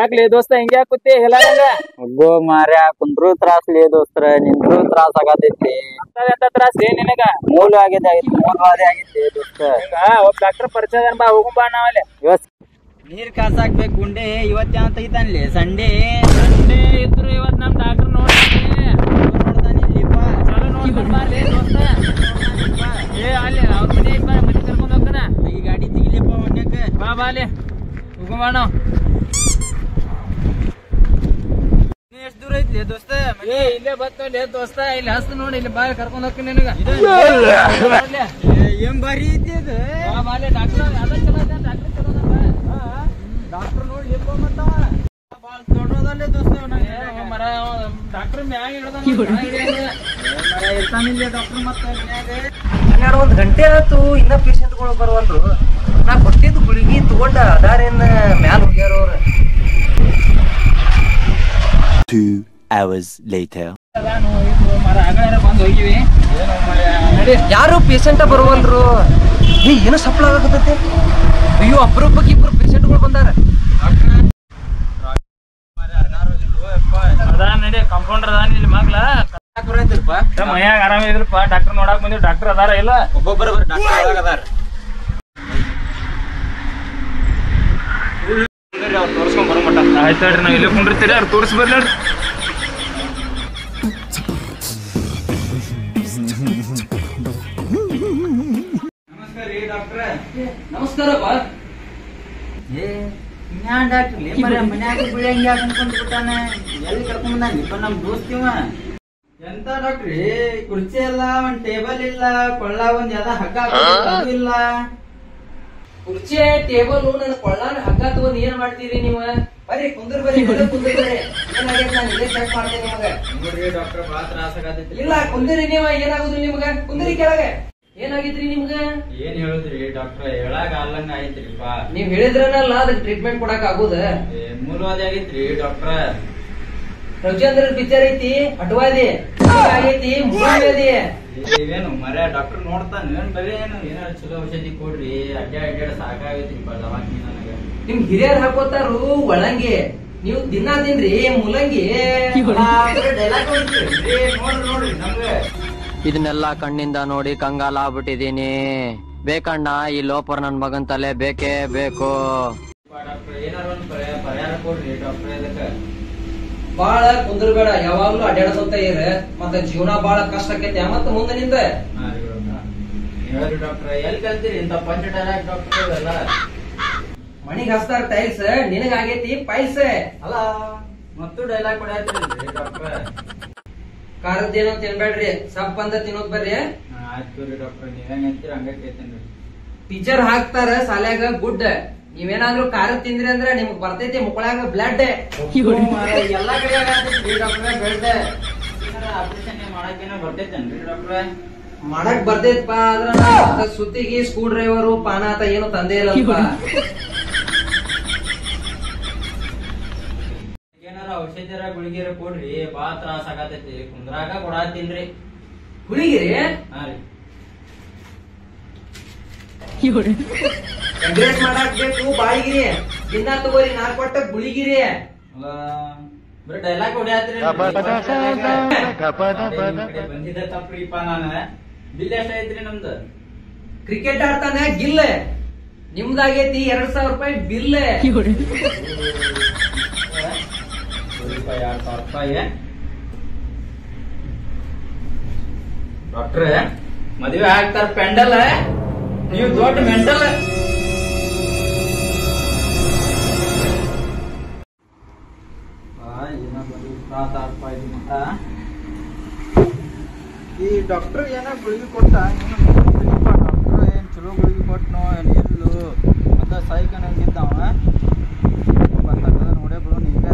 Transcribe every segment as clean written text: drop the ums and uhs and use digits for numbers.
ಯಾಕ್ಲಿ ದೋಸ್ತ ಹಿಂಗ್ಯಾ ಕೂತಿ ಎಲ್ಲ ಒಬ್ಬ ಮಾರ್ಯ ಕುಂದ್ರು ತ್ರಾಸ್ಲಿ ದೋಸ್ತರ ನಿಂದ್ರು ತ್ರಾಸ ಆಗತೈತಿ. ಎಂತ ತ್ರಾಸ ಏನ್ ನಿನಗ? ಮೂಲವಾದಿ ಆಗೈತಿ ದೋಸ್ತ. ಒಬ್ಬ ಡಾಕ್ಟರ್ ಪರಿಚಯ ಬಾ ಹೋಗುಂ ಬಾ ನಾವಲ್ಲಿ. ಇವತ್ ನೀರ್ ಕಾಸಾಕ್ಬೇಕು ಗುಂಡೆ ಇವತ್ತ ಯಾವ ತೆಗಿತಾನ್ಲಿ ಸಂಡೇ ಇದ್ರು ಇವತ್ ನಮ್ ಡಾಕ್ಟರ್ ನೋಡ್ತಾನಿಲ್ಲಿಪ್ಪ. ಚಲೋ ನೋಡ್ಕೊಂಡ್ ಬಾರ್ಲಿ ದೋಸ್ತ. ಏ ಅಲ್ಲಿ ಅವ್ರ ಮನೆ ಐತ್ ಬಾ, ಮನೆ ಕರ್ಕೊಂಡ್ ಹೋಗ್ತಾನ. ಈ ಗಾಡಿ ತೆಗಿಲಿಪ್ಪ ಒಣ್ಯಕ್ಕೆ. ಬಾ ಬಾ ಅಲ್ಲಿ ಹೋಗುಂ ಬಾ ನಾವು. ಎಷ್ಟ್ ದೂರ ಐತ್ಲಿ ದೋಸ್ತ? ಏ ಇಲ್ಲೇ ಬರ್ತಲ್ಲ ದೋಸ್ತ, ಇಲ್ಲಿ ಹಸ್ತ ನೋಡಿ, ಇಲ್ಲಿ ಬಾ ಕರ್ಕೊಂಡ್ ಹೋಗ್ತೀನಿ ನಿನಗ. ಏನ್ ಬಾರಿ ಐತಿ ಅದು. ಬಾ ಬಾ ಅಲ್ಲಿ ಡಾಕ್ಟರ್ ಅದ ಚಲೋ ಅದ, ಡಾಕ್ಟರ್ ಚಲೋ ಅದ ಬಾ. ಡಾಕ್ಟರ್ ನೋಡಿ ಎಪ್ಪ ಮತ್ತವ ಬಾಳ ದೊಡ್ಡದಲ್ಲೇ ದೋಸ್ತ. ಮರ ಡಾಕ್ಟರ್ ಮ್ಯಾಗ ಹಿಡ್ದಾನ ಇರ್ತಾನಿಲ್ಲ ಡಾಕ್ಟರ್ ಮತ್ತೆ ಹನ್ನೆರಡು ಒಂದ್ ಗಂಟೆ ಆಯ್ತು, ಇನ್ನ ಪೇಷಂಟ್ಗಳು ಬರವಲ್ರು. ನಾ ಕೊಟ್ಟಿದ್ದು ಗುಳಿಗಿ ತಗೊಂಡ ಅದಾರೇನ್ ಮ್ಯಾಲ ಹೋಗ್ಯಾರ ಅವ್ರ. 2 hours later. ಮರ ಆಗಲೇ ಬಂದು ಹೋಗಿವಿ. ಯಾರು ಪೇಷಂಟ ಬರವಲ್ರು. ಏನೋ ಸಪ್ಲ ಆಗತೈತಿ. ಅಯ್ಯೋ ಅಪರೂಪಕ್ಕೆ ಇಬ್ರು ಪೇಷಂಟ್ಗಳು ಬಂದಾರ. ಅದ ನಡಿ ಕಂಪೌಂಡರ್ ಅದಾನ ಇಲ್ಲಿ ಮಗ್ಲ. ಮನ್ಯಾಗ ಆರಾಮ ಇದ್ರಪ್ಪ, ಡಾಕ್ಟರ್ ನೋಡಾಕ್ ಬಂದಿವಿ. ಡಾಕ್ಟರ್ ಅದಾರ ಇಲ್ಲ? ಒಬ್ಬೊಬ್ಬರ ಡಾಕ್ಟರ್ ಅದಾರ. ಅವ್ರು ತೋರ್ಸ್ಕೊಂಡ್ ಬರೋ ಮಟ್ಟ ಆಯ್ತು ಹೇಳ್ರಿ, ನಾವ್ ಇಲ್ಲೇ ಕುಂಡಿರ್ತೀರಿ, ಅವ್ರು ತೋರಿಸಿ ಬರ್ಲಿ. ನಮಸ್ಕಾರ ರೀ ಡಾಕ್ಟ್ರೆ. ನಮಸ್ಕಾರಪ್ಪ. ಇನ್ಯಾನ್ ಡಾಕ್ಟ್ರಿ ಮನ್ಯಾಗ ಬಿಳಂಗಿ ಹಾಕೊಂಡ್ ಬಿಟ್ಟಾನ. ಎಲ್ಲಿ ಕರ್ಕೊಂಡ್ ಬಂದಾನಿಪ್ಪ ನಮ್ ದೋಸ್ತಿವ. ಎಂತ ಡಾಕ್ಟ್ರಿ, ಕುರ್ಚಿ ಇಲ್ಲ, ಒಂದ್ ಟೇಬಲ್ ಇಲ್ಲ, ಕೊಳ್ಳ ಒಂದ್ ಯಾವ್ದ ಹಗ್ಗ ಅದು ಇಲ್ಲ. ಕುರ್ಚಿ ಟೇಬಲ್ ನನ್ನ ಕೊಳ್ಳಾನ ಹಗ್ಗ ತಗೊಂಡ್ ಏನ್ ಮಾಡ್ತೀರಿ ನೀವು? ಬರ್ರಿ ಕುಂದ್ರ ಬರ್ರಿ, ಕುಂದ್ರ ಬರ್ರಿ. ಏನಾಗೈತೆ ನಾನು ಇಲ್ಲೇ ಚೆಕ್ ಮಾಡ್ತೇನೆ ನಿಮಗ. ನೋಡ್ರಿ ಡಾಕ್ಟರ್ ಬಾಳ ತ್ರಾಸ ಆಗತೈತಿ. ಇಲ್ಲ ಕುಂದ್ರಿ ನೀವ, ಏನಾಗುದ್ರಿ ನಿಮ್ಗ? ಕುಂದ್ರಿ ಕೆಳಗೆ. ಏನಾಗಿದ್ರಿ ನಿಮ್ಗ? ಏನ್ ಹೇಳುದ್ರಿ ಡಾಕ್ಟ್ರ, ಹೇಳಾಗ ಅಲ್ಲಂಗ ಆಯ್ತ್ರಿಪ್ಪ. ನೀವ್ ಹೇಳಿದ್ರನಲ್ಲ ಅದಕ್ಕೆ ಟ್ರೀಟ್ಮೆಂಟ್ ಕೊಡಕ್ ಆಗುದ? ಮೂಲವಾದಿ ಆಗೈತ್ರಿ ಡಾಕ್ಟ್ರ. ರವಿಚಂದ್ರ ಪಿಕ್ಚರ್ ಐತಿ ಅಟವಾದಿ ಆಗೈತಿ, ಮೂವಿ ಇವೇನು ಮರ್ಯ ಡಾಕ್ಟರ್ ನೋಡ್ತಾನ ಬರೀ ಏನಾರ ಚಲೋ ಔಷಧಿ ಕೊಡ್ರಿ. ಅಡ್ಡಾಡ್ ಸಾಕಾಗೈತ್ರಿಪ್ಪ ದವಾಖಾನಿ ನನಗ. ನಿಮ್ ಹಿರಿಯರ್ ಹಾಕೋತಾರು ಒಳಂಗಿ, ನೀವು ದಿನ ತಿನ್ರಿ ಮೂಲಂಗಿ. ಡೈಲಾಗ್ ನೋಡ್ರಿ ನಮ್ಗ. ಇದನ್ನೆಲ್ಲ ಕಣ್ಣಿಂದ ನೋಡಿ ಕಂಗಾಲ ಆಗ್ಬಿಟ್ಟಿದೀನಿ. ಬೇಕಣ್ಣ ಈ ಲೋಪರ್ ನನ್ ಮಗನ್ ತಲೆ ಬೇಕೇ ಬೇಕು. ಡಾಕ್ಟರ್ ಏನಾರ ಒಂದ್ ಪರಿಹಾರ ಕೊಡ್ರಿ ಡಾಕ್ಟರ್. ಇದಕ್ಕ ಬಾಳ ಕುಂದ್ರಬೇಡ, ಯಾವಾಗ್ಲೂ ಅಡ್ಡಾಡಕೊಂತ ಇರ. ಮತ್ತ ಜೀವನ ಬಾಳ ಕಷ್ಟ ಆಕೈತಿ ಮತ್ತ ಮುಂದೆ ನಿಂದ. ಹೇಳ್ರಿ ಡಾಕ್ಟರ್, ಎಲ್ಲಿ ಕಲ್ತೀರಿ ಇಂತ ಪಂಚ ಡೈಲಾಗ್ ಡಾಕ್ಟರ್ ಇವೆಲ್ಲ? ಮಣಿಗ್ ಹಸ್ತಾರ ಟೈಲ್ಸ್, ನಿನಗ ಆಗೈತಿ ಪೈಲ್ಸ್. ಅಲ್ಲ ಮತ್ತು ಡೈಲಾಗ್ ಕೊಡ್ಯಾತ್ರಿ ಡಾಕ್ಟರ್. ಖಾರದ್ದೇನೋ ತಿನ್ಬೇಡ್ರಿ, ಸಪ್ ಬಂದ ತಿನ್ನೋದ್ ಬರ್ರಿ. ಆಯ್ತು ರೀ ಡಾಕ್ಟರ್, ನೀವ್ ಹೆಂಗ್ ಅಂತೀರಿ ಹಂಗ ಕೇಳ್ತೇನ್ರಿ. ಪಿಕ್ಚರ್ ಹಾಕ್ತಾರ ಸಾಲ್ಯಾಗ ಗುಡ್. ನೀವೇನಾದ್ರೂ ಖಾರ ತಿಂದ್ರಿ ಅಂದ್ರ ನಿಮ್ಗ್ ಬರ್ತೈತಿ ಮುಕ್ಕಳಾಗ ಬ್ಲಡ್. ಎಲ್ಲಾ ಕಡೆ ಆಗತ್ರಿ ಡಾಕ್ಟರ್ ಬೆಳ್ದ. ಆಪರೇಷನ್ ಮಾಡಕ್ಕೇನೋ ಬರ್ತೈತೇನ್ರಿ ಡಾಕ್ಟರ್? ಮಾಡಕ್ ಬರ್ತೈತಪ್ಪ, ಆದ್ರ ಸುತ್ತಿಗೆ ಸ್ಕ್ರೂ ಡ್ರೈವರು ಪಾನ ಆತ ಏನು ತಂದೆ ಇಲ್ಲಪ್ಪ. ಏನಾರ ಔಷಧಿರ ಗುಳಿಗೆರ ಕೊಡ್ರಿ, ಬಾಳ ತ್ರಾಸ ಆಗತೈತಿ. ಕುಂದ್ರಾಗ ಕೊಡಾತಿಲ್ರಿ. ಗುಳಿಗಿರಿ ಹಾ ರೀ. ಎಂಗ್ರೇಜ್ ಮಾಡಾಕ್ ಬೇಕು ಬಾಳಿಗಿರಿ. ದಿನ ತಗೋರಿ, ನಾ ಕೊಟ್ಟ ಗುಳಿಗಿರಿ. ಬರೀ ಡೈಲಾಗ್ ಹೊಡ್ಯಾತ್ರಿ. ಬಂದಿದ್ದ ತಪ್ಪ್ರಿಪ್ಪ ನಾನು. ಬಿಲ್ ಎಷ್ಟ ಐತ್ರಿ ನಮ್ದು? ಕ್ರಿಕೆಟ್ ಆಡ್ತಾನ ಗಿಲ್ಲ, ನಿಮ್ದಾಗೈತಿ 2000 ರೂಪಾಯಿ ಬಿಲ್. 2000 ರೂಪಾಯಿ. ಡಾಕ್ಟ್ರ ಮದುವೆ ಆಗ್ತಾರ ಪೆಂಡಲ್, ನೀವು ದೊಡ್ಡ ಮೆಂಟಲ್. ಈ ಡಾಕ್ಟರ್ ಏನ ಗುಳಿಗೆ ಕೊಟ್ಟ, ಡಾಕ್ಟರ್ ಏನ್ ಚಲೋ ಗುಳಿಗೆ ಕೊಟ್ಟನೋ ಎಲ್ಲೂ ಅದ ಸಾಯ್ಕಂಗಿದ್ದವ. ನೋಡೇ ಬಿಡು ಈಗ.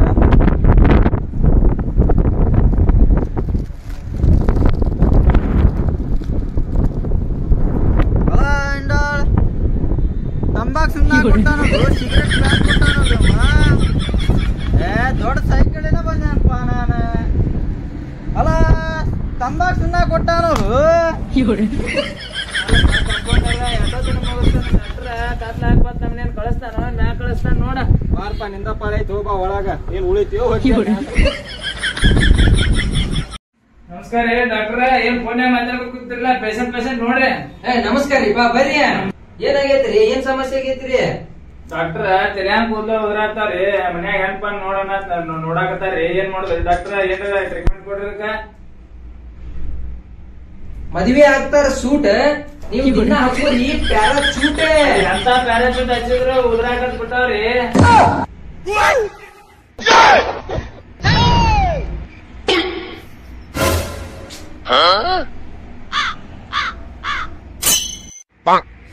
ತಂಬಾಕ್ ಸುಮ್ಮನೆ ಕೊಟ್ಟಾನ, ಸಿಗರೇಟ್ ಬ್ಯಾನ್ ಕೊಟ್ಟಾನ. ದೊಡ್ಡ ಸೈಕಲ್ ಬಂದಪ್ಪ ನಾನು. ಅಲ್ಲ ತಂಬಾಕ್ ಸುಮ್ಮನೆ ಕೊಟ್ಟಾನವ್ರು. ಕಳಿಸ್ತಾನ, ಮ್ಯಾ ಕಳಿಸ್ತಾನ ನೋಡ. ಬಾರಪ್ಪ ನಿಂದ ಪಾಳೈತಿ ಹೋಗ್ಬಾ ಒಳಗ ಏನ್ ಉಳಿತೀಯೋ ನಮಸ್ಕಾರ ಡಾಕ್ಟರ್ ಏನ್ ಫೋನ್ ಮಾತಾಡ್ಕೊತಿರ್ಲ ಪೇಷಂಟ್ ನೋಡ್ರಿ. ನಮಸ್ಕಾರ ರೀ, ಬಾ ಬರ್ರಿ. ಏನಾಗೈತ್ರಿ, ಏನ್ ಸಮಸ್ಯೆ ಆಗೈತ್ರಿ? ಡಾಕ್ಟರ್ ತೆರ್ಯಾನ್ ಕೂದಲ ಉದ್ರಾತಾರಿ, ಮನ್ಯಾಗ ಹೆಣ್ಪ ನೋಡೋಣ ನೋಡಾಕತ್ತಾರಿ, ಏನ್ ಮಾಡುದ್ರಿ ಡಾಕ್ಟರ್? ಏನಾರ ಟ್ರೀಟ್ಮೆಂಟ್ ಕೊಡ್ರಿಕ? ಮದ್ವೆ ಆಗ್ತಾರ ಸೂಟ್, ನೀವು ದಿನ ಹಚ್ಕೋರಿ ಪ್ಯಾರಾಚೂಟ್. ಎಂತ ಪ್ಯಾರಾಚೂಟ್ ಹಚ್ಚಿದ್ರು ಉದ್ರಾಕತ್ ಬಿಟ್ಟಾವ್ರಿ.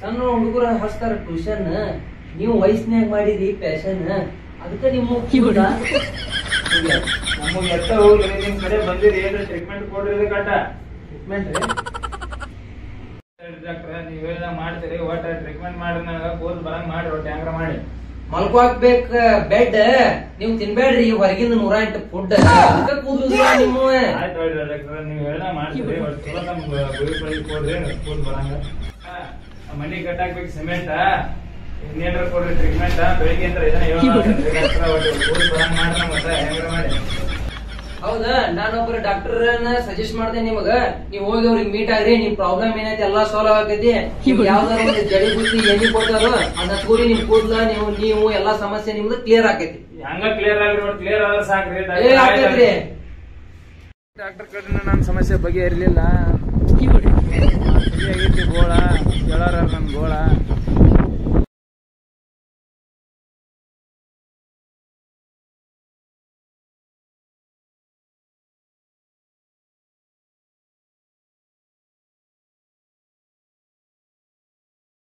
ಸಣ್ಣ ಹುಡುಗರು ಹಚ್ತಾರ ಟ್ಯೂಷನ್, ನೀವು ವಯಸ್ಸಿನಾಗ ಮಾಡಿರಿ ಪ್ಯಾಷನ್, ಅದಕ್ಕೆ ನಿಮ್ಮ ನಮಗ್ ಎತ್ತ ಹೋಗ್ರಿ, ನಿಮ್ ಕಡೆ ಬಂದಿರಿ, ಏನ್ರಿ ಟ್ರೀಟ್ಮೆಂಟ್ ಕೊಡ್ರಿ ಕಟ್ಟ. ಟ್ರೀಟ್ಮೆಂಟ್ ಡಾಕ್ಟರ್ ನೀವೆಲ್ಲ ಮಾಡ್ತೀರಿ, ಒಟ್ಟ ಟ್ರೀಟ್ಮೆಂಟ್ ಮಾಡಿ ನನಗ ಕೂದಲು ಬರಂಗ್ ಮಾಡಿ ಒಟ್ಟು ಹ್ಯಾಂಗ್ರ ಮಾಡಿ. ಮಲ್ಕೋ ಹಾಕ್ಬೇಕ ಬೆಡ್, ನೀವು ತಿನ್ಬೇಡ್ರಿ ಹೊರಗಿಂದ 108 ಫುಡ್, ಕೂದಲು ನಿಮ್ಮ. ಆಯ್ತು ಹೇಳ್ರಿ ಡಾಕ್ಟರ್, ನೀವೆಲ್ಲ ಮಾಡ್ತೀರಿ, ಒಟ್ಟು ಚಲೋ ನಮ್ಗೆ ಗುಳಿ ಪಳಿ ಕೊಡ್ರಿ ಕೂದಲು ಬರಂಗ. ಮನಿ ಕಟ್ಟಾಕ್ಬೇಕು ಸಿಮೆಂಟ್, ಇನ್ನೇನ್ರ ಕೊಡ್ರಿ ಟ್ರೀಟ್ಮೆಂಟ್. ಬೆಳಿಗ್ಗೆ ಅಂತ ಕೂದಲು ಬರಂಗ್ ಮಾಡ್ರಿ ಮತ್ತೆ ಹ್ಯಾಂಗ್ರ ಮಾಡಿ. ಹೌದಾ, ನಾನೊಬ್ರು ಡಾಕ್ಟರ್ ಸಜೆಸ್ಟ್ ಮಾಡ್ದೆ ನಿಮಗ, ನೀವ್ ಹೋಗಿ ಅವ್ರಿಗೆ ಮೀಟ್ ಆಗ್ರಿ, ನಿಮ್ ಪ್ರಾಬ್ಲಮ್ ಏನೈತಿ ಎಲ್ಲಾ ಸಾಲ್ವ್ ಆಗೈತಿ. ಯಾವ್ದಾರ ಒಂದು ಜಡಿ ಬುದ್ಧಿ ಎಣ್ಣೆ ಕೊಡ್ತಾರೋ ಅದ್ ಹಚ್ಕೋರಿ, ನಿಮ್ ಕೂದ್ಲ ನೀವು ಎಲ್ಲಾ ಸಮಸ್ಯೆ ನಿಮ್ದು ಕ್ಲಿಯರ್ ಆಕೈತಿ. ಹಂಗ ಕ್ಲಿಯರ್ ಆಗ್ರಿ, ಕ್ಲಿಯರ್ ಆದ್ರೆ ಸಾಕ್ರಿ ಡಾಕ್ಟರ್ ಕಡೆ ನನ್ನ ಸಮಸ್ಯೆ ಬಗ್ಗೆ ಇರ್ಲಿಲ್ಲ. ಆಗೈತಿ ಗೋಳ, ಕೇಳಾರ ನನ್ ಗೋಳ.